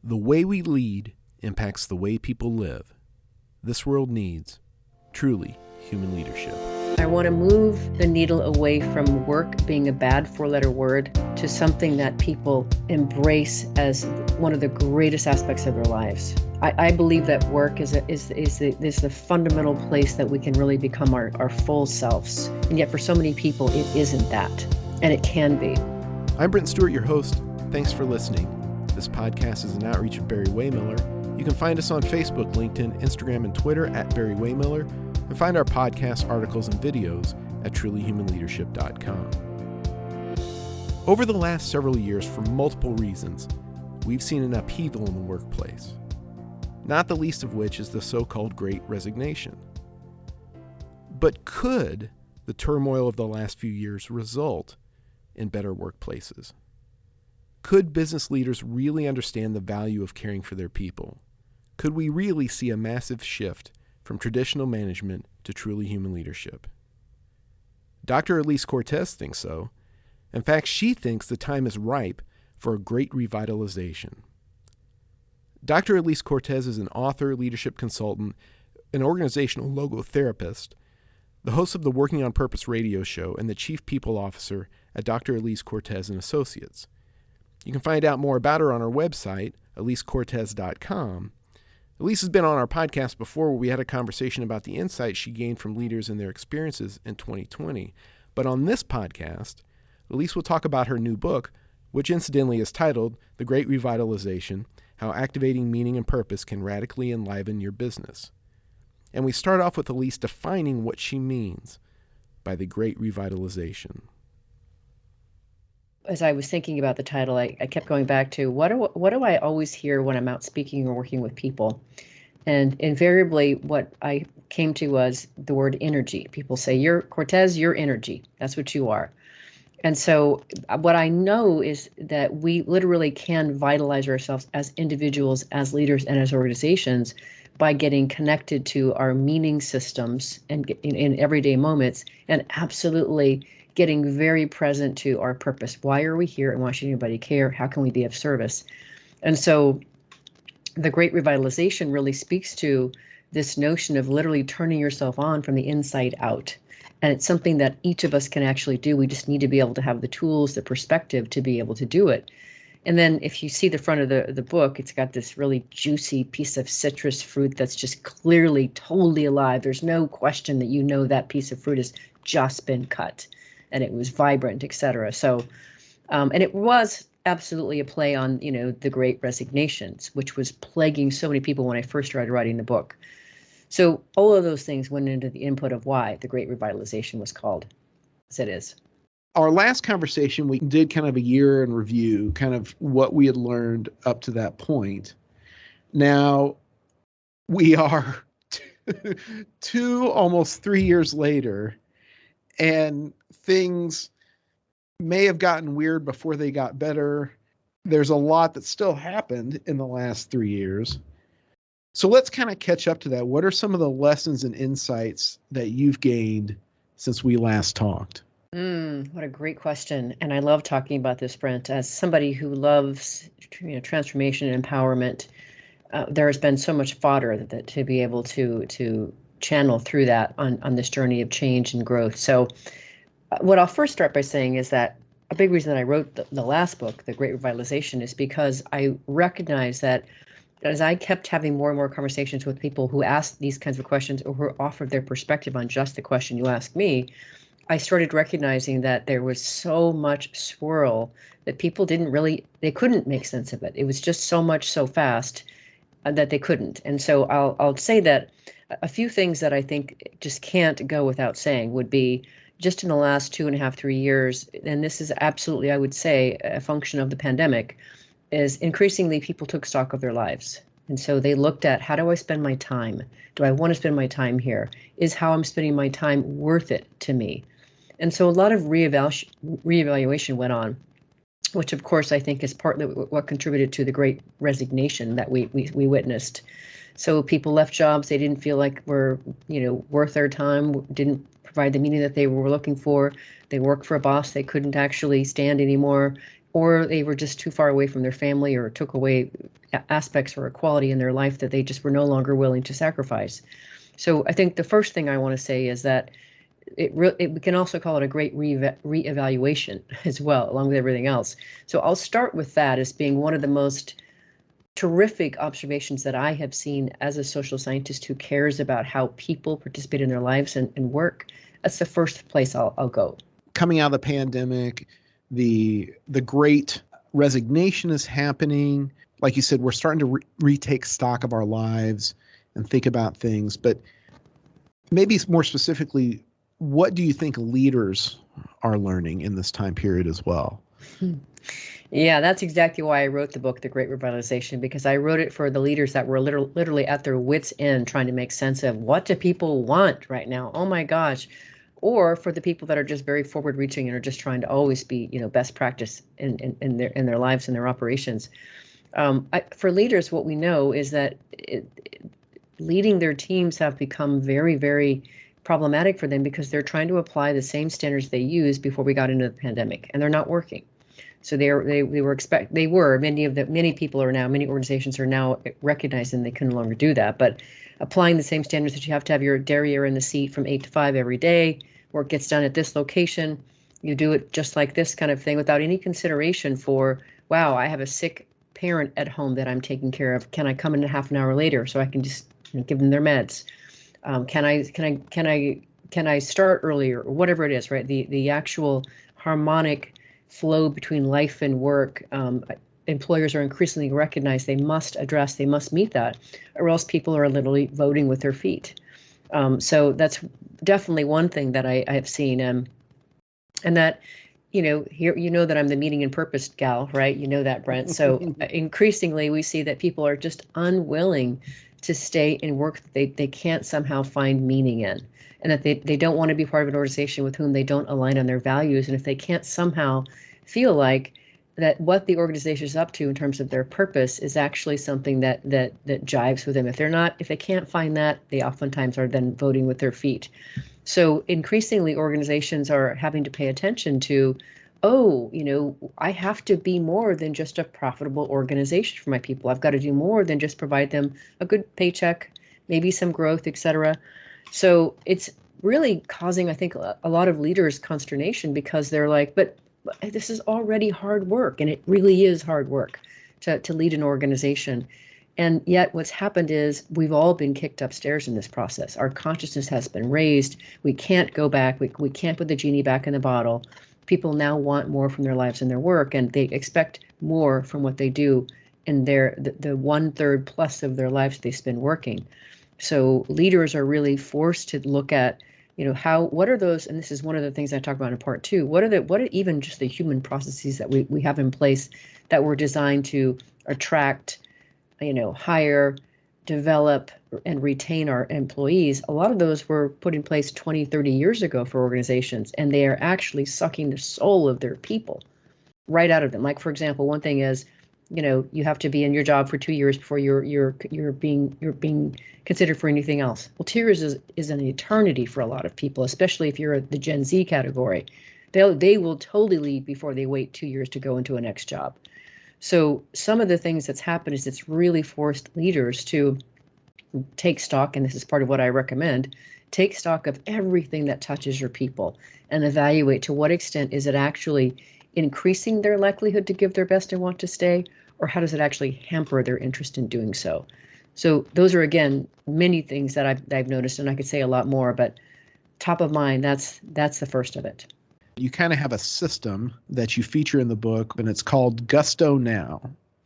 The way we lead impacts the way people live. This world needs truly human leadership. I want to move the needle away from work being a bad four-letter word to something that people embrace as one of the greatest aspects of their lives. I believe that work is the fundamental place that we can really become our full selves. And yet for so many people, it isn't that. And it can be. I'm Brent Stewart, your host. Thanks for listening. This podcast is an outreach of Barry-Wehmiller. You can find us on Facebook, LinkedIn, Instagram, and Twitter at Barry-Wehmiller, and find our podcasts, articles, and videos at trulyhumanleadership.com. Over the last several years, for multiple reasons, we've seen an upheaval in the workplace, not the least of which is the so-called Great Resignation. But could the turmoil of the last few years result in better workplaces? Could business leaders really understand the value of caring for their people? Could we really see a massive shift from traditional management to truly human leadership? Dr. Alise Cortez thinks so. In fact, she thinks the time is ripe for a great revitalization. Dr. Alise Cortez is an author, leadership consultant, an organizational logotherapist, the host of the Working on Purpose radio show, and the chief people officer at Dr. Alise Cortez and Associates. You can find out more about her on our website, alisecortez.com. Alise has been on our podcast before where we had a conversation about the insights she gained from leaders and their experiences in 2020. But on this podcast, Alise will talk about her new book, which incidentally is titled The Great Revitalization: How Activating Meaning and Purpose Can Radically Enliven Your Business. And we start off with Alise defining what she means by the Great Revitalization. As I was thinking about the title, I kept going back to what do I always hear when I'm out speaking or working with people? And invariably, what I came to was the word energy. People say, "You're Cortez, you're energy. That's what you are." And so what I know is that we literally can vitalize ourselves as individuals, as leaders, and as organizations by getting connected to our meaning systems and in everyday moments, and absolutely getting very present to our purpose. Why are we here and why should anybody care? How can we be of service? And so the Great Revitalization really speaks to this notion of literally turning yourself on from the inside out. And it's something that each of us can actually do. We just need to be able to have the tools, the perspective to be able to do it. And then if you see the front of the book, it's got this really juicy piece of citrus fruit that's just clearly totally alive. There's no question that you know that piece of fruit has just been cut and it was vibrant, et cetera. So, and it was absolutely a play on, the Great Resignations, which was plaguing so many people when I first started writing the book. So all of those things went into the input of why the Great Revitalization was called as it is. Our last conversation, we did kind of a year in review, kind of what we had learned up to that point. Now, we are almost 3 years later, and things may have gotten weird before they got better. There's a lot that still happened in the last 3 years. So let's kind of catch up to that. What are some of the lessons and insights that you've gained since we last talked? What a great question. And I love talking about this, Brent. As somebody who loves transformation and empowerment, there has been so much fodder that to be able to channel through that on this journey of change and growth. So what I'll first start by saying is that a big reason that I wrote the last book, The Great Revitalization, is because I recognize that as I kept having more and more conversations with people who asked these kinds of questions or who offered their perspective on just the question you asked me, I started recognizing that there was so much swirl that people they couldn't make sense of it. It was just so much so fast that they couldn't. And so I'll say that a few things that I think just can't go without saying would be just in the last 2.5, 3 years, and this is absolutely, I would say, a function of the pandemic, is increasingly people took stock of their lives. And so they looked at, how do I spend my time? Do I want to spend my time here? Is how I'm spending my time worth it to me? And so a lot of reevaluation went on, which of course I think is partly what contributed to the Great Resignation that we witnessed. So people left jobs they didn't feel like were, worth their time, didn't provide the meaning that they were looking for. They worked for a boss they couldn't actually stand anymore. or they were just too far away from their family or took away aspects or a quality in their life that they just were no longer willing to sacrifice. So I think the first thing I want to say is that we can also call it a great reevaluation as well, along with everything else. So I'll start with that as being one of the most terrific observations that I have seen as a social scientist who cares about how people participate in their lives and work. That's the first place I'll go. Coming out of the pandemic, the Great Resignation is happening. Like you said, we're starting to retake stock of our lives and think about things. But maybe more specifically, what do you think leaders are learning in this time period as well? Yeah, that's exactly why I wrote the book, The Great Revitalization, because I wrote it for the leaders that were literally at their wits' end trying to make sense of what do people want right now? Oh my gosh. Or for the people that are just very forward reaching and are just trying to always be, best practice in their lives and their operations. For leaders, what we know is that leading their teams have become very, very problematic for them because they're trying to apply the same standards they used before we got into the pandemic, and they're not working. So many organizations are now recognizing they can no longer do that, but applying the same standards that you have to have your derriere in the seat from 8 to 5 every day, work gets done at this location, you do it just like this kind of thing without any consideration for, wow, I have a sick parent at home that I'm taking care of. Can I come in a half an hour later so I can just give them their meds? Can I start earlier, or whatever it is, right? The actual harmonic flow between life and work, employers are increasingly recognized they must meet that, or else people are literally voting with their feet. So that's definitely one thing that I have seen, and that, here, that I'm the meaning and purpose gal, right? You know that, Brent. So increasingly we see that people are just unwilling to stay in work that they can't somehow find meaning in, and that they don't want to be part of an organization with whom they don't align on their values. And if they can't somehow feel like that what the organization is up to in terms of their purpose is actually something that jives with them, if they can't find that, they oftentimes are then voting with their feet. So increasingly organizations are having to pay attention to, I have to be more than just a profitable organization for my people. I've got to do more than just provide them a good paycheck, maybe some growth, et cetera. So it's really causing, I think, a lot of leaders consternation, because they're like, but this is already hard work, and it really is hard work to lead an organization. And yet what's happened is we've all been kicked upstairs in this process. Our consciousness has been raised. We can't go back. We can't put the genie back in the bottle. People now want more from their lives and their work, and they expect more from what they do in the 1/3 plus of their lives they spend working. So leaders are really forced to look at, what are those, and this is one of the things I talk about in part 2, what are even just the human processes that we have in place that were designed to attract, hire, develop, and retain our employees. A lot of those were put in place 20, 30 years ago for organizations, and they are actually sucking the soul of their people right out of them. Like, for example, one thing is, you have to be in your job for 2 years before you're being considered for anything else. Well, 2 years is an eternity for a lot of people, especially if you're the Gen Z category. They will totally leave before they wait 2 years to go into a next job. So some of the things that's happened is it's really forced leaders to take stock, and this is part of what I recommend, take stock of everything that touches your people and evaluate to what extent is it actually increasing their likelihood to give their best and want to stay, or how does it actually hamper their interest in doing so? So those are, again, many things that I've noticed, and I could say a lot more, but top of mind, that's the first of it. You kind of have a system that you feature in the book, and it's called Gusto Now.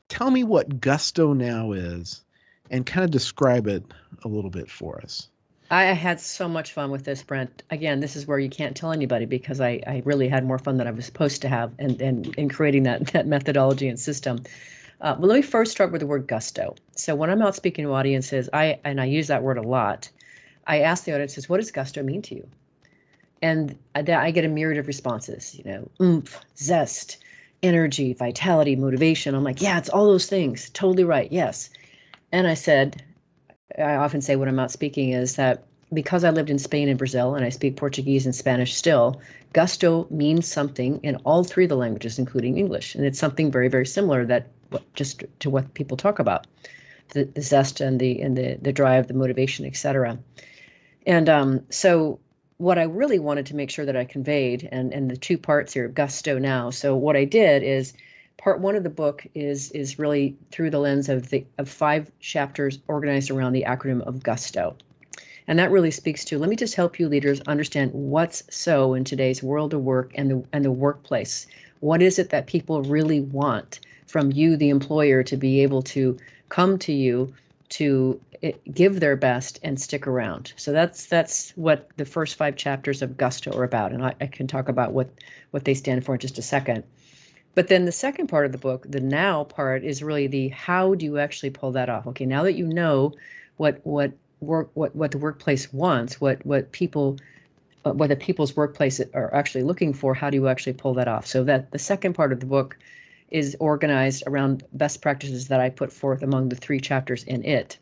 Tell me what Gusto Now is and kind of describe it a little bit for us. I had so much fun with this, Brent. Again, this is where you can't tell anybody, because I really had more fun than I was supposed to have in creating that methodology and system. Well, let me first start with the word gusto. So when I'm out speaking to audiences, I use that word a lot. I ask the audiences, what does gusto mean to you? And I get a myriad of responses, oomph, zest, energy, vitality, motivation. I'm like, yeah, it's all those things. Totally right. Yes. And I often say when I'm out speaking is that because I lived in Spain and Brazil, and I speak Portuguese and Spanish still, gusto means something in all three of the languages, including English. And it's something very, very similar that just to what people talk about, the zest and the drive, the motivation, etc. And so what I really wanted to make sure that I conveyed, and the two parts here, gusto now. So what I did is part one of the book is really through the lens of 5 chapters organized around the acronym of gusto. And that really speaks to, let me just help you leaders understand what's so in today's world of work and the workplace. What is it that people really want from you, the employer, to be able to come to you to give their best and stick around? So that's what the first 5 chapters of Gusto are about. And I can talk about what they stand for in just a second. But then the second part of the book, the now part, is really the how do you actually pull that off? Okay, now that you know what the workplace wants, what the people's workplace are actually looking for, how do you actually pull that off? So that the second part of the book is organized around best practices that I put forth among the 3 chapters in it.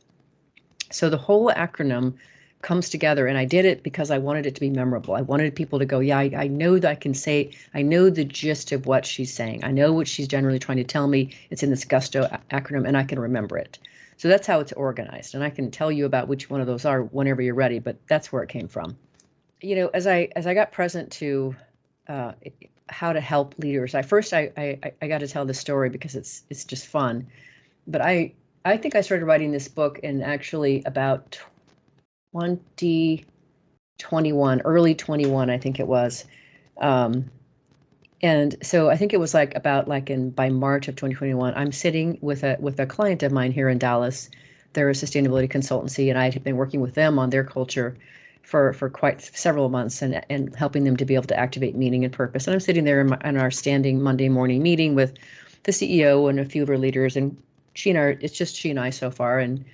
So the whole acronym comes together, and I did it because I wanted it to be memorable. I wanted people to go, yeah, I know that I can say, I know the gist of what she's saying. I know what she's generally trying to tell me. It's in this Gusto acronym, and I can remember it. So that's how it's organized. And I can tell you about which one of those are whenever you're ready, but that's where it came from. You know, as I got present to how to help leaders, I got to tell the story because it's just fun. But I think I started writing this book in actually about 2021, early 21, I think it was. And so I think it was by March of 2021, I'm sitting with a client of mine here in Dallas. They're a sustainability consultancy, and I had been working with them on their culture for quite several months and helping them to be able to activate meaning and purpose. And I'm sitting there in our standing Monday morning meeting with the CEO and a few of her leaders, and it's just she and I so far, and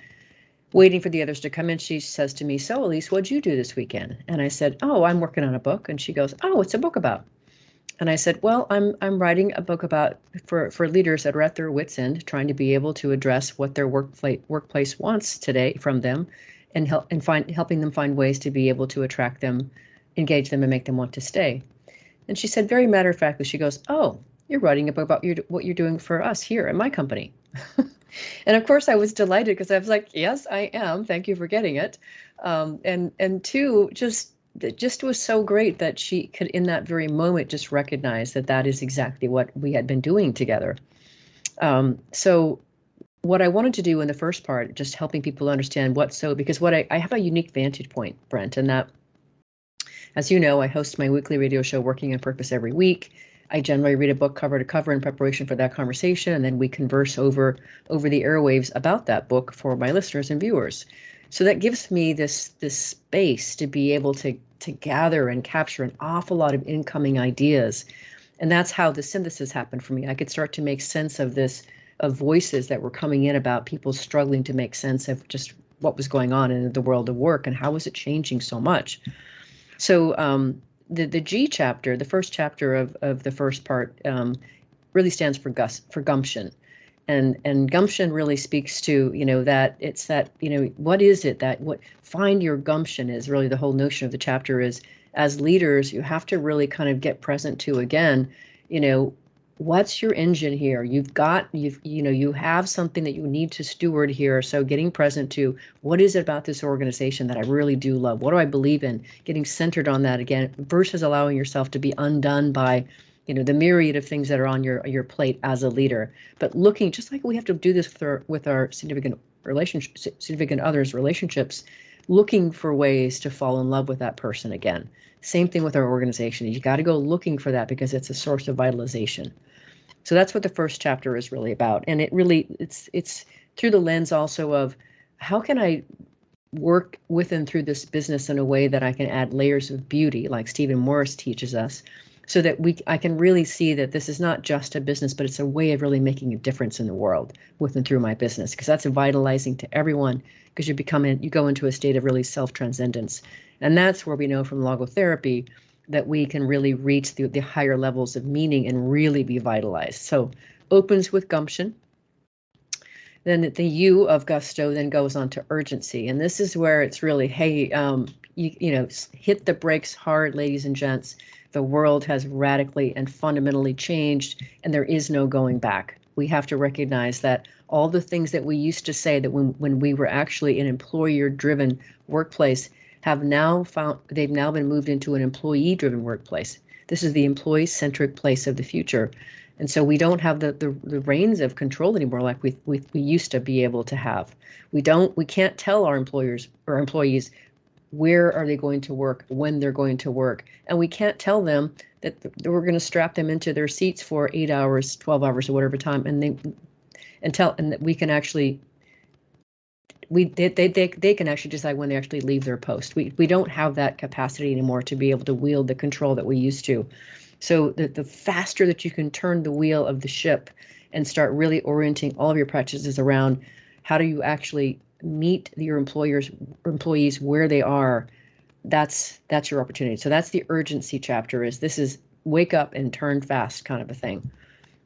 waiting for the others to come in. She says to me, "So Alise, what'd you do this weekend?" And I said, "Oh, I'm working on a book." And she goes, "Oh, what's a book about?" And I said, "Well, I'm writing a book about for leaders that are at their wits' end, trying to be able to address what their workplace wants today from them, and helping them find ways to be able to attract them, engage them, and make them want to stay." And she said, very matter of factly, she goes, "Oh, you're writing a book about what you're doing for us here at my company." And of course, I was delighted because I was like, "Yes, I am. Thank you for getting it." And two, it just was so great that she could, in that very moment, just recognize that is exactly what we had been doing together. So what I wanted to do in the first part, just helping people understand because I have a unique vantage point, Brent, and that, as you know, I host my weekly radio show, Working on Purpose, every week. I generally read a book cover to cover in preparation for that conversation, and then we converse over the airwaves about that book for my listeners and viewers. So that gives me this space to be able to gather and capture an awful lot of incoming ideas. And that's how the synthesis happened for me. I could start to make sense of voices that were coming in about people struggling to make sense of just what was going on in the world of work and how was it changing so much. So the G chapter, the first chapter of the first part, really stands for gumption. And gumption really speaks to, that it's that, what is it find your gumption is really the whole notion of the chapter is, as leaders, you have to really kind of get present to, again, what's your engine here? You have something that you need to steward here. So getting present to what is it about this organization that I really do love? What do I believe in? Getting centered on that again, versus allowing yourself to be undone by the myriad of things that are on your plate as a leader, but looking, just like we have to do this with our significant others relationships, looking for ways to fall in love with that person again. Same thing with our organization. You got to go looking for that because it's a source of vitalization. So that's what the first chapter is really about. And it's through the lens also of how can I work with and through this business in a way that I can add layers of beauty, like Stephen Morris teaches us, so that I can really see that this is not just a business, but it's a way of really making a difference in the world with and through my business, because that's vitalizing to everyone, because you go into a state of really self-transcendence. And that's where we know from logotherapy that we can really reach the higher levels of meaning and really be vitalized. So opens with gumption. Then the U of gusto then goes on to urgency. And this is where it's really, hey, hit the brakes hard, ladies and gents. The world has radically and fundamentally changed, and there is no going back. We have to recognize that all the things that we used to say that when we were actually an employer-driven workplace they've now been moved into an employee-driven workplace. This is the employee-centric place of the future. And so we don't have the reins of control anymore like we used to be able to have. We can't tell our employers or employees where are they going to work, when they're going to work. And we can't tell them that we're going to strap them into their seats for 8 hours, 12 hours, or whatever time, and that we can actually they can actually decide when they actually leave their post. We don't have that capacity anymore to be able to wield the control that we used to. So the faster that you can turn the wheel of the ship and start really orienting all of your practices around how do you actually meet your employees where they are, that's your opportunity. So that's the urgency chapter. This is wake up and turn fast kind of a thing,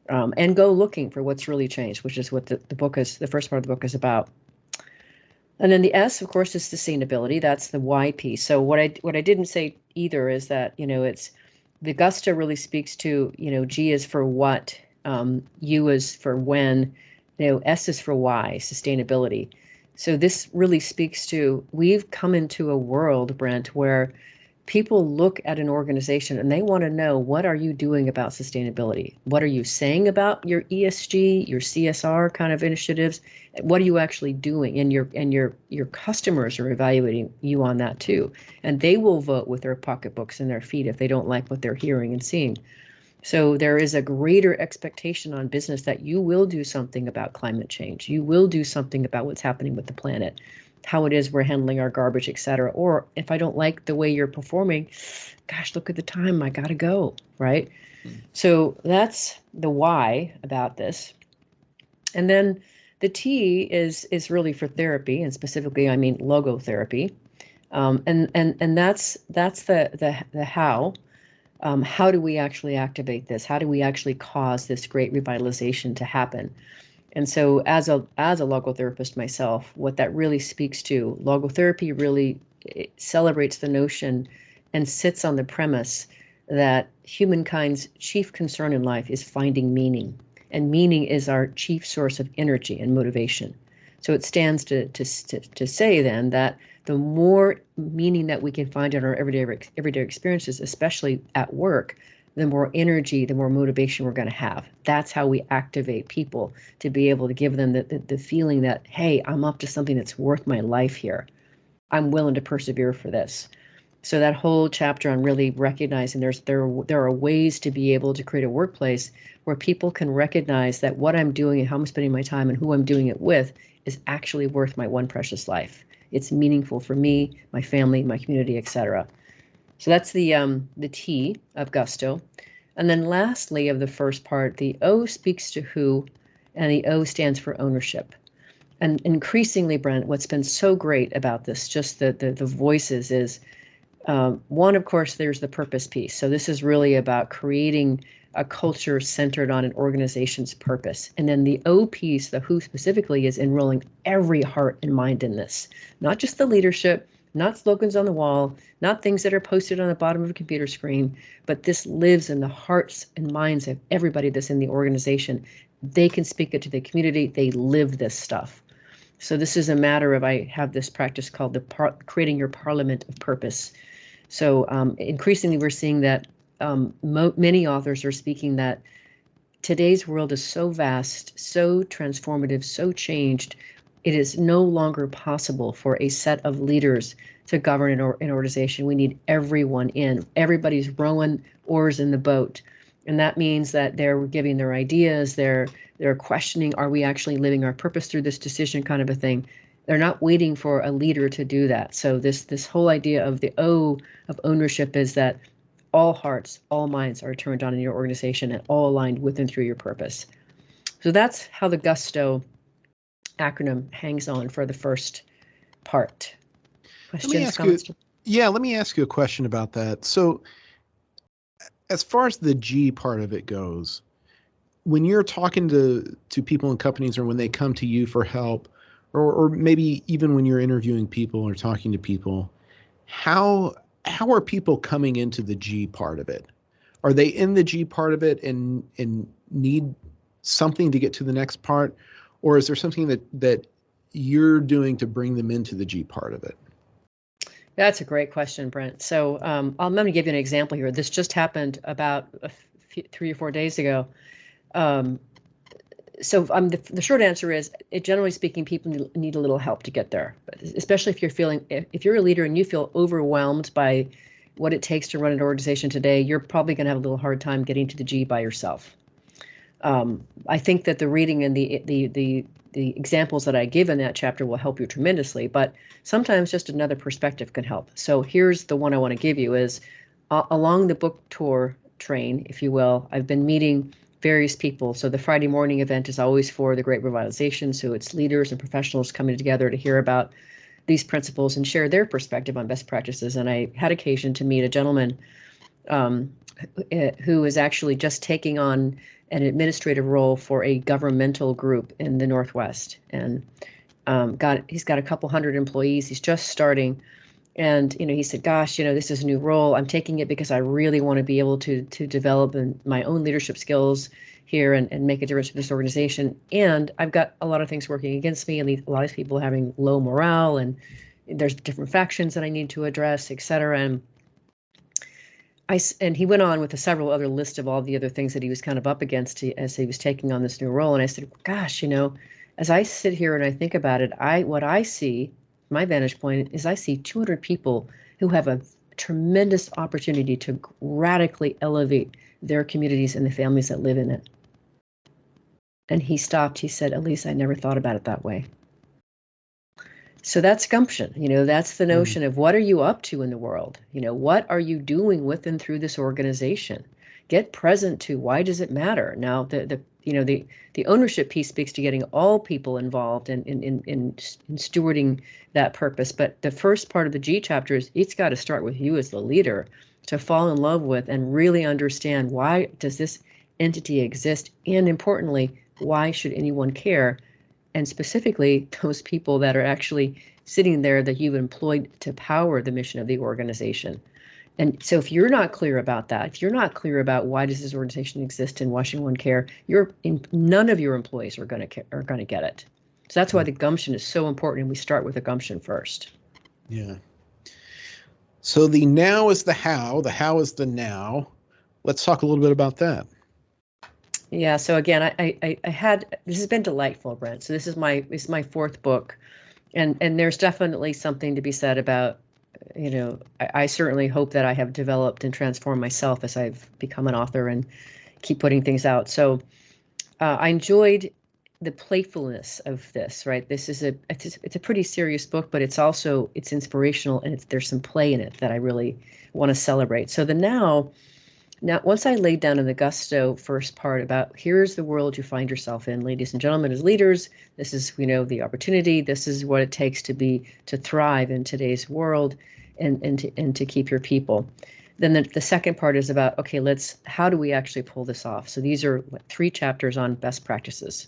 and go looking for what's really changed, which is what the first part of the book is about. And then the S, of course, is sustainability. That's the Y piece. So what I didn't say either is that it's the gusto really speaks to G is for what, U is for when, S is for why, sustainability. So this really speaks to, we've come into a world, Brent, where people look at an organization and they want to know, what are you doing about sustainability? What are you saying about your ESG, your CSR kind of initiatives? What are you actually doing? And your customers are evaluating you on that too. And they will vote with their pocketbooks and their feet if they don't like what they're hearing and seeing. So there is a greater expectation on business that you will do something about climate change. You will do something about what's happening with the planet, how it is we're handling our garbage, et cetera. Or if I don't like the way you're performing, gosh, look at the time, I gotta go, right? So that's the why about this. And then the T is really for therapy, and specifically, I mean logotherapy. And that's the how. How do we actually activate this? How do we actually cause this great revitalization to happen? And so as a logotherapist myself, what that really speaks to, logotherapy really celebrates the notion and sits on the premise that humankind's chief concern in life is finding meaning. And meaning is our chief source of energy and motivation. So it stands to say then that the more meaning that we can find in our everyday experiences, especially at work, the more energy, the more motivation we're going to have. That's how we activate people, to be able to give them the feeling that, hey, I'm up to something that's worth my life here. I'm willing to persevere for this. So that whole chapter on really recognizing there are ways to be able to create a workplace where people can recognize that what I'm doing and how I'm spending my time and who I'm doing it with is actually worth my one precious life. It's meaningful for me, my family, my community, etc. So that's the T of gusto. And then lastly of the first part, the O speaks to who, and the O stands for ownership. And increasingly, Brent, what's been so great about this, just the voices is, one, of course, there's the purpose piece. So this is really about creating a culture centered on an organization's purpose. And then the O piece, the who specifically, is enrolling every heart and mind in this, not just the leadership, not slogans on the wall, not things that are posted on the bottom of a computer screen, but this lives in the hearts and minds of everybody that's in the organization. They can speak it to the community. They live this stuff. So this is a matter of, I have this practice called creating your parliament of purpose. So increasingly, we're seeing that many authors are speaking that today's world is so vast, so transformative, so changed. It is no longer possible for a set of leaders to govern an organization. We need everyone in. Everybody's rowing oars in the boat. And that means that they're giving their ideas, they're questioning, are we actually living our purpose through this decision, kind of a thing. They're not waiting for a leader to do that. So this whole idea of the O of ownership is that all hearts, all minds are turned on in your organization and all aligned with and through your purpose. So that's how the Gusto acronym hangs on for the first part. Questions, comments? Let me ask you a question about that. So as far as the G part of it goes, when you're talking to people in companies, or when they come to you for help, or maybe even when you're interviewing people or talking to people, how are people coming into the G part of it? Are they in the G part of it and need something to get to the next part, or is there something that you're doing to bring them into the G part of it? That's a great question, Brent. So I'm going to give you an example here. This just happened about 3 or 4 days ago. The short answer is, generally speaking, people need a little help to get there, especially if you're a leader and you feel overwhelmed by what it takes to run an organization today, you're probably going to have a little hard time getting to the G by yourself. I think that the reading and the examples that I give in that chapter will help you tremendously, but sometimes just another perspective can help. So here's the one I want to give you is, along the book tour train, if you will, I've been meeting various people. So the Friday morning event is always for the Great Revitalization. So it's leaders and professionals coming together to hear about these principles and share their perspective on best practices. And I had occasion to meet a gentleman who is actually just taking on an administrative role for a governmental group in the Northwest. And he's got a couple hundred employees. He's just starting. And, he said, gosh, this is a new role. I'm taking it because I really want to be able to develop my own leadership skills here and make a difference for this organization. And I've got a lot of things working against me, and a lot of people having low morale, and there's different factions that I need to address, et cetera. And he went on with several other list of all the other things that he was kind of up against as he was taking on this new role. And I said, gosh, as I sit here and I think about it, what I see, my vantage point is, I see 200 people who have a tremendous opportunity to radically elevate their communities and the families that live in it. And he stopped. He said, Alise, I never thought about it that way. So that's gumption. That's the notion of, what are you up to in the world? What are you doing with and through this organization? Get present to, why does it matter? Now, the ownership piece speaks to getting all people involved in stewarding that purpose. But the first part of the G chapter is, it's got to start with you as the leader to fall in love with and really understand, why does this entity exist? And importantly, why should anyone care? And specifically, those people that are actually sitting there that you've employed to power the mission of the organization. And so if you're not clear about that, if you're not clear about why does this organization exist and why should one care, none of your employees are going to get it. So that's why the gumption is so important, and we start with the gumption first. Yeah. So the now is the how is the now. Let's talk a little bit about that. Yeah. So again, this has been delightful, Brent. So this is my fourth book, and there's definitely something to be said about, I certainly hope that I have developed and transformed myself as I've become an author and keep putting things out. So I enjoyed the playfulness of this, right? This is it's a pretty serious book, but it's inspirational, and there's some play in it that I really want to celebrate. So now, once I laid down in the gusto first part about, here's the world you find yourself in, ladies and gentlemen, as leaders, this is, the opportunity, this is what it takes to thrive in today's world and to keep your people. Then the second part is about, okay, how do we actually pull this off? So these are 3 chapters on best practices.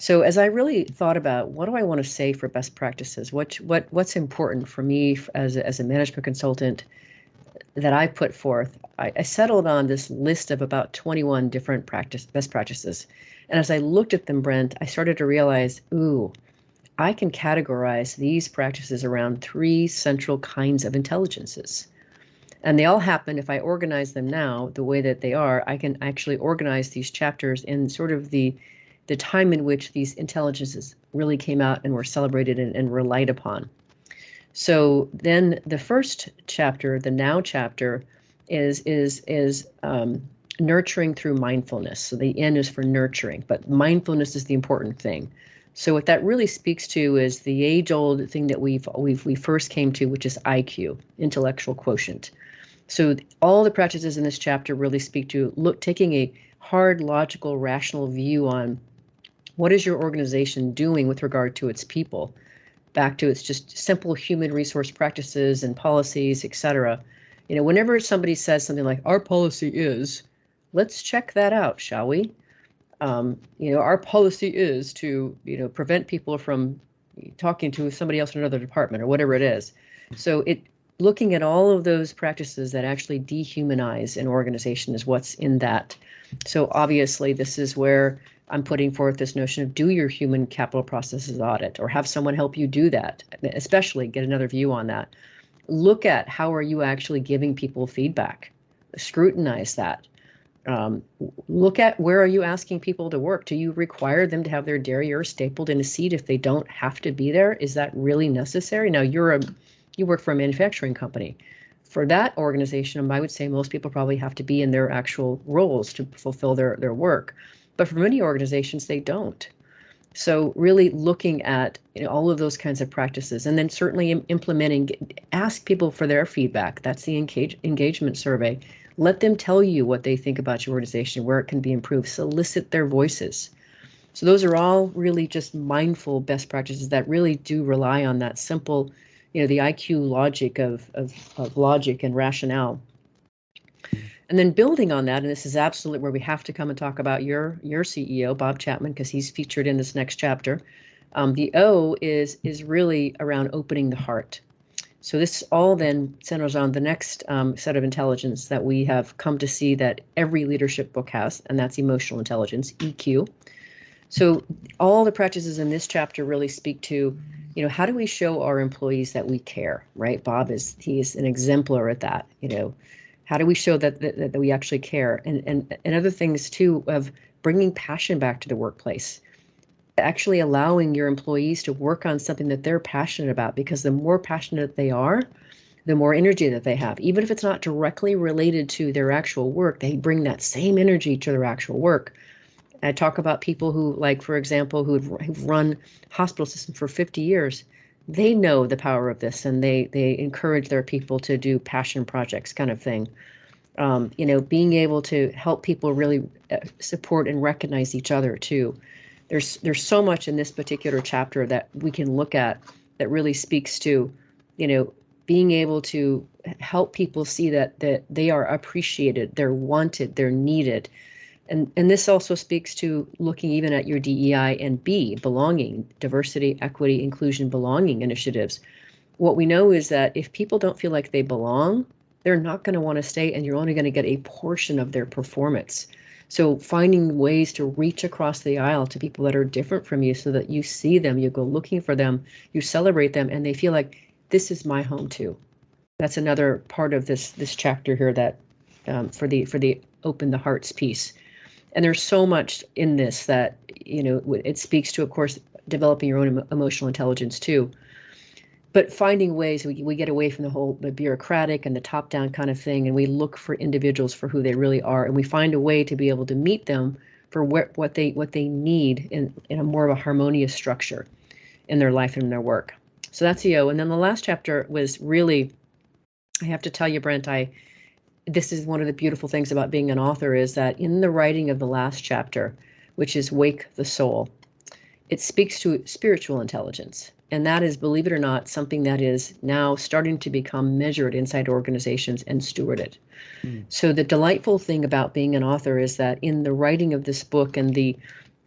So as I really thought about, what do I want to say for best practices? What's important for me as a management consultant that I put forth, I settled on this list of about 21 different best practices. And as I looked at them, Brent, I started to realize, I can categorize these practices around 3 central kinds of intelligences. And they all happen, if I organize them now the way that they are, I can actually organize these chapters in sort of the time in which these intelligences really came out and were celebrated and relied upon. So then the first chapter, the now chapter, is nurturing through mindfulness. So the N is for nurturing, but mindfulness is the important thing. So what that really speaks to is the age-old thing that we first came to, which is IQ, intellectual quotient. So all the practices in this chapter really speak to taking a hard, logical, rational view on what is your organization doing with regard to its people, back to its just simple human resource practices and policies, et cetera. Whenever somebody says something like, our policy is, let's check that out, shall we? Our policy is to, prevent people from talking to somebody else in another department or whatever it is. So looking at all of those practices that actually dehumanize an organization is what's in that. So obviously this is where I'm putting forth this notion of do your human capital processes audit, or have someone help you do that, especially get another view on that. Look at how are you actually giving people feedback, scrutinize that. Look at where are you asking people to work? Do you require them to have their derriere stapled in a seat if they don't have to be there? Is that really necessary? Now you work for a manufacturing company. For that organization, I would say most people probably have to be in their actual roles to fulfill their work. But for many organizations, they don't. So really looking at all of those kinds of practices, and then certainly implementing, ask people for their feedback. That's the engagement survey. Let them tell you what they think about your organization, where it can be improved. Solicit their voices. So those are all really just mindful best practices that really do rely on that simple, the IQ logic of logic and rationale. And then building on that, and this is absolutely where we have to come and talk about your CEO, Bob Chapman, because he's featured in this next chapter. The O is really around opening the heart. So this all then centers on the next set of intelligence that we have come to see that every leadership book has, and that's emotional intelligence, EQ. So all the practices in this chapter really speak to, how do we show our employees that we care, right? Bob is an exemplar at that, How do we show that we actually care? And other things too of bringing passion back to the workplace, actually allowing your employees to work on something that they're passionate about, because the more passionate they are, the more energy that they have. Even if it's not directly related to their actual work, they bring that same energy to their actual work. I talk about people who, like, for example, who've run hospital systems for 50 years. They know the power of this, and they encourage their people to do passion projects kind of thing. Being able to help people really support and recognize each other too. There's so much in this particular chapter that we can look at that really speaks to, being able to help people see that they are appreciated, they're wanted, they're needed. And this also speaks to looking even at your DEI and B, belonging, diversity, equity, inclusion, belonging initiatives. What we know is that if people don't feel like they belong, they're not going to want to stay, and you're only going to get a portion of their performance. So finding ways to reach across the aisle to people that are different from you so that you see them, you go looking for them, you celebrate them, and they feel like this is my home too. That's another part of this chapter here that for the open the hearts piece. And there's so much in this that, it speaks to, of course, developing your own emotional intelligence too. But finding ways, we get away from the bureaucratic and the top-down kind of thing, and we look for individuals for who they really are, and we find a way to be able to meet them for what they need in a more of a harmonious structure in their life and in their work. So that's the O. And then the last chapter was really, I have to tell you, Brent, this is one of the beautiful things about being an author, is that in the writing of the last chapter, which is Wake the Soul, it speaks to spiritual intelligence. And that is, believe it or not, something that is now starting to become measured inside organizations and stewarded. So the delightful thing about being an author is that in the writing of this book and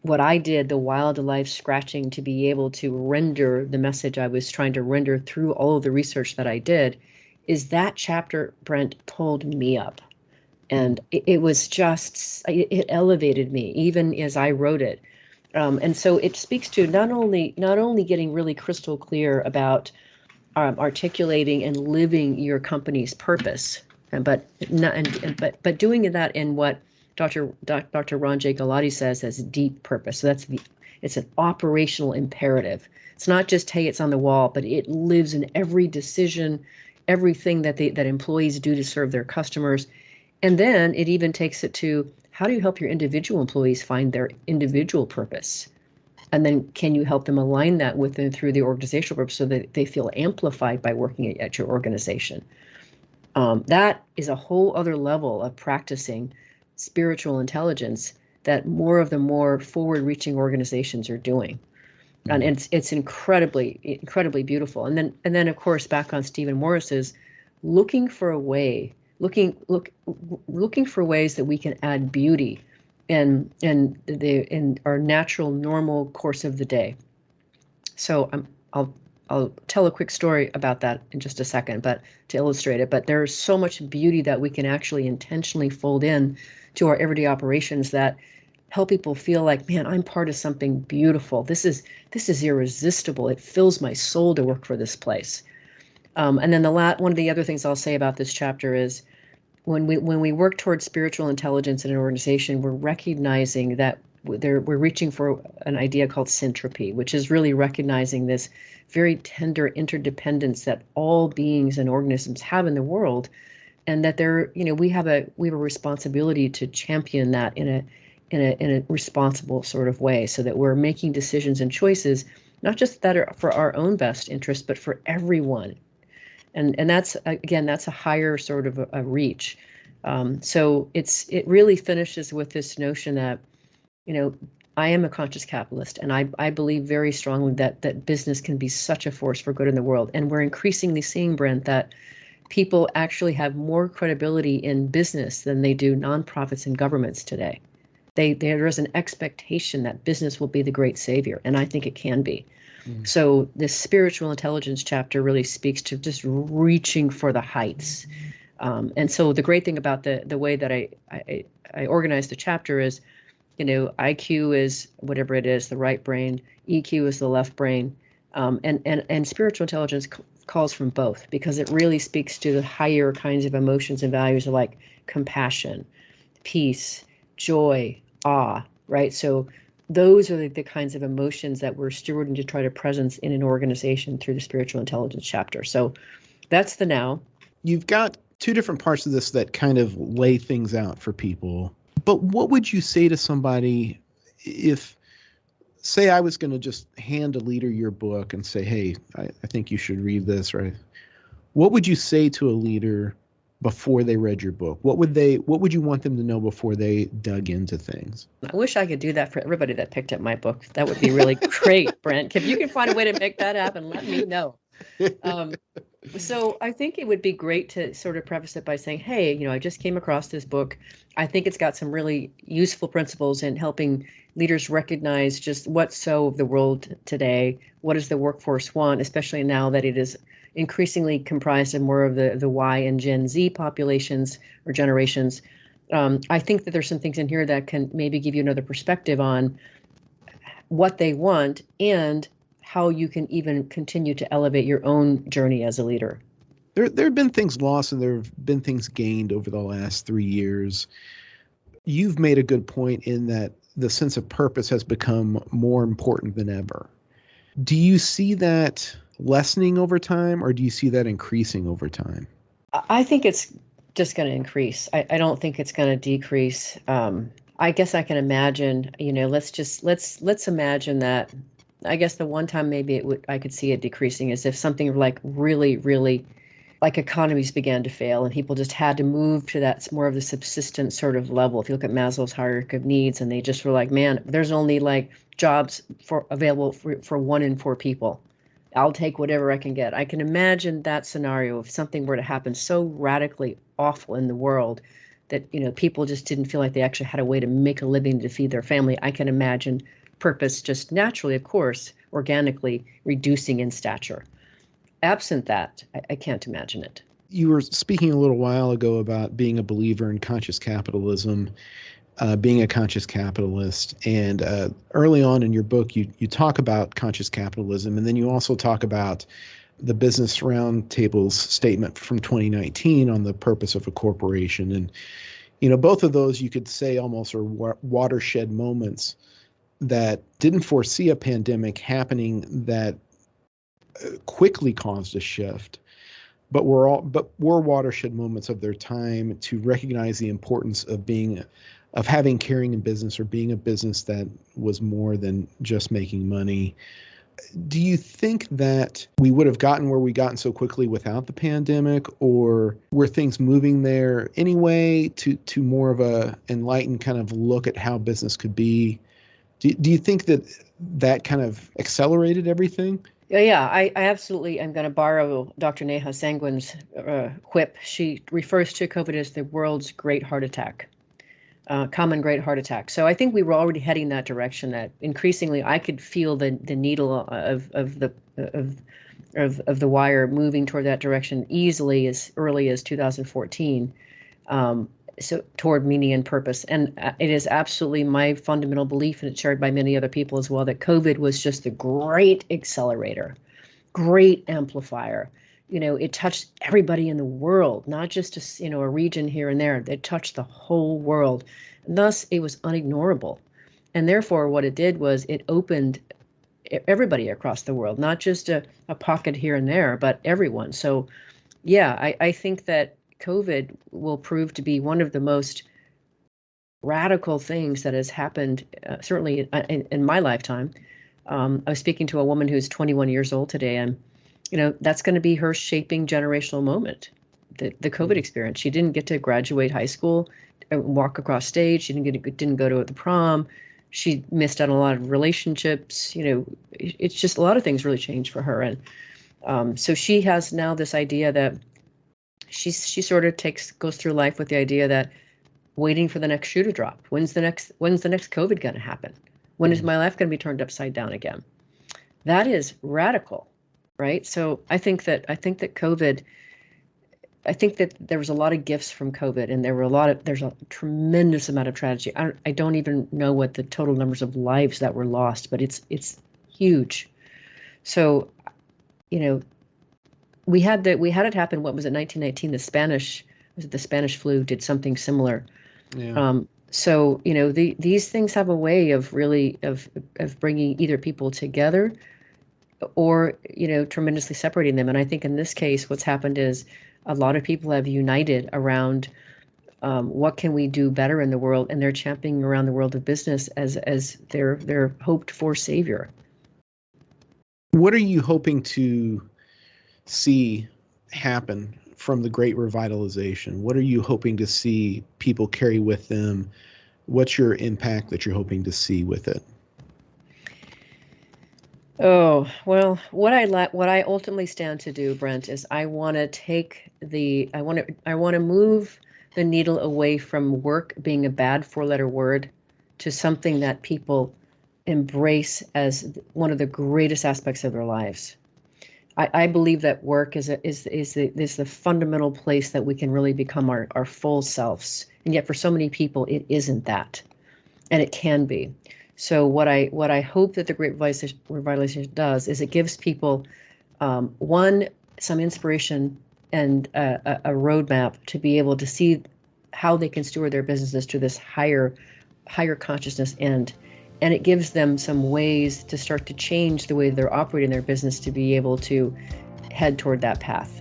what I did, the wildlife scratching to be able to render the message I was trying to render through all of the research that I did, is that chapter, Brent, pulled me up. And it was just, it elevated me, even as I wrote it. And so it speaks to not only getting really crystal clear about articulating and living your company's purpose, but doing that in what Dr. Ron J. Galati says as deep purpose. So it's an operational imperative. It's not just, hey, it's on the wall, but it lives in every decision, everything that employees do to serve their customers. And then it even takes it to, how do you help your individual employees find their individual purpose? And then can you help them align that with them through the organizational purpose so that they feel amplified by working at your organization? That is a whole other level of practicing spiritual intelligence that more of the more forward-reaching organizations are doing. And it's incredibly, incredibly beautiful. And then of course, back on Stephen Morris's looking for ways that we can add beauty in our natural, normal course of the day. So I'll tell a quick story about that in just a second, but to illustrate it. But there's so much beauty that we can actually intentionally fold in to our everyday operations that help people feel like, man, I'm part of something beautiful. This is irresistible. It fills my soul to work for this place. And then one of the other things I'll say about this chapter is when we work towards spiritual intelligence in an organization, we're recognizing that we're reaching for an idea called syntropy, which is really recognizing this very tender interdependence that all beings and organisms have in the world, and that we have a responsibility to champion that in a responsible sort of way, so that we're making decisions and choices not just that are for our own best interest, but for everyone. And that's, again, that's a higher sort of a reach. So it really finishes with this notion that, I am a conscious capitalist, and I believe very strongly that business can be such a force for good in the world. And we're increasingly seeing, Brent, that people actually have more credibility in business than they do nonprofits and governments today. There is an expectation that business will be the great savior, and I think it can be. So this spiritual intelligence chapter really speaks to just reaching for the heights. And so the great thing about the way that I organize the chapter is, IQ is whatever it is, the right brain, EQ is the left brain, and spiritual intelligence calls from both, because it really speaks to the higher kinds of emotions and values of like compassion, peace, joy, awe, right? So those are the kinds of emotions that we're stewarding to try to presence in an organization through the spiritual intelligence chapter. So that's the now. You've got two different parts of this that kind of lay things out for people. But what would you say to somebody if, say, I was going to just hand a leader your book and say, hey, I think you should read this, right? What would you say to a leader before they read your book? What would you want them to know before they dug into things? I wish I could do that for everybody that picked up my book. That would be really great, Brent. If you can find a way to make that happen, let me know. So I think it would be great to sort of preface it by saying, hey, I just came across this book. I think it's got some really useful principles in helping leaders recognize just what's so of the world today. What does the workforce want, especially now that it is increasingly comprised of more of the Y and Gen Z populations or generations. I think that there's some things in here that can maybe give you another perspective on what they want and how you can even continue to elevate your own journey as a leader. There have been things lost and there have been things gained over the last 3 years. You've made a good point in that the sense of purpose has become more important than ever. Do you see that lessening over time, or do you see that increasing over time? I think it's just going to increase. I don't think it's going to decrease. I guess I can imagine, let's imagine that. I guess the one time maybe I could see it decreasing is if something like really, really, like economies began to fail and people just had to move to that more of the subsistence sort of level. If you look at Maslow's hierarchy of needs, and they just were like, man, there's only like jobs available for 1 in 4 people. I'll take whatever I can get. I can imagine that scenario if something were to happen so radically awful in the world that, people just didn't feel like they actually had a way to make a living to feed their family. I can imagine purpose just naturally, of course, organically reducing in stature. Absent that, I can't imagine it. You were speaking a little while ago about being a believer in conscious capitalism, being a conscious capitalist. And early on in your book, you talk about conscious capitalism, and then you also talk about the Business Roundtable's statement from 2019 on the purpose of a corporation. And, both of those you could say almost are watershed moments that didn't foresee a pandemic happening that quickly caused a shift, but were watershed moments of their time to recognize the importance of having caring in business, or being a business that was more than just making money. Do you think that we would have gotten where we gotten so quickly without the pandemic, or were things moving there anyway to more of a enlightened kind of look at how business could be? Do you think that kind of accelerated everything? Yeah, I absolutely am going to borrow Dr. Neha Sangwan's quip. She refers to COVID as the world's great heart attack. common great heart attack. So I think we were already heading that direction. That increasingly, I could feel the needle of the wire moving toward that direction easily as early as 2014. So toward meaning and purpose. And it is absolutely my fundamental belief, and it's shared by many other people as well, that COVID was just a great accelerator, great amplifier. It touched everybody in the world, not just a region here and there. It touched the whole world. And thus, it was unignorable. And therefore, what it did was it opened everybody across the world, not just a pocket here and there, but everyone. So, yeah, I think that COVID will prove to be one of the most radical things that has happened, certainly in my lifetime. I was speaking to a woman who's 21 years old today, and that's going to be her shaping generational moment, the COVID experience. She didn't get to graduate high school, walk across stage. She didn't go to the prom. She missed out on a lot of relationships. It's just a lot of things really changed for her. And so she has now this idea that she sort of goes through life with the idea that waiting for the next shoe to drop. When's the next COVID going to happen? When is my life going to be turned upside down again? That is radical, right? So I think that COVID, I think that there was a lot of gifts from COVID, and there's a tremendous amount of tragedy. I don't even know what the total numbers of lives that were lost, but it's huge. So, we had it happen. What was it? 1919. The Spanish flu did something similar. Yeah. So these things have a way of really of bringing either people together, or tremendously separating them. And I think in this case, what's happened is a lot of people have united around what can we do better in the world, and they're championing around the world of business as their hoped for savior. What are you hoping to see happen from the Great Revitalization? What are you hoping to see people carry with them? What's your impact that you're hoping to see with it? Oh, well, what I ultimately stand to do, Brent, is I want to move the needle away from work being a bad four-letter word to something that people embrace as one of the greatest aspects of their lives. I believe that work is the fundamental place that we can really become our full selves. And yet for so many people, it isn't that. And it can be. So what I hope that the Great Revitalization does is it gives people, some inspiration and a roadmap to be able to see how they can steward their businesses to this higher consciousness end. And it gives them some ways to start to change the way they're operating their business to be able to head toward that path,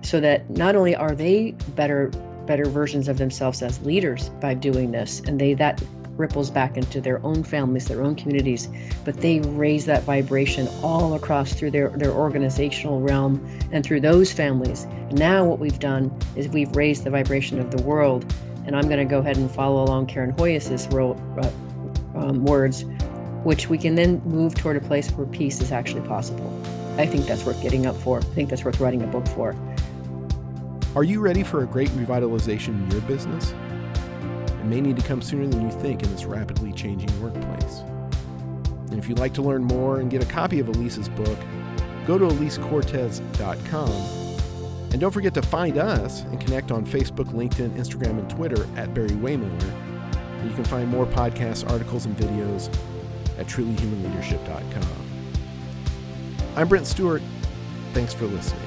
so that not only are they better versions of themselves as leaders by doing this, and that ripples back into their own families, their own communities, but they raise that vibration all across through their organizational realm and through those families. Now what we've done is we've raised the vibration of the world, and I'm going to go ahead and follow along Karen Hoyas's words, which we can then move toward a place where peace is actually possible. I think that's worth getting up for. I think that's worth writing a book for. Are you ready for a great revitalization in your business? It may need to come sooner than you think in this rapidly changing workplace. And if you'd like to learn more and get a copy of Alise's book, go to alisecortez.com. And don't forget to find us and connect on Facebook, LinkedIn, Instagram, and Twitter at Barry-Wehmiller. And you can find more podcasts, articles, and videos at trulyhumanleadership.com. I'm Brent Stewart. Thanks for listening.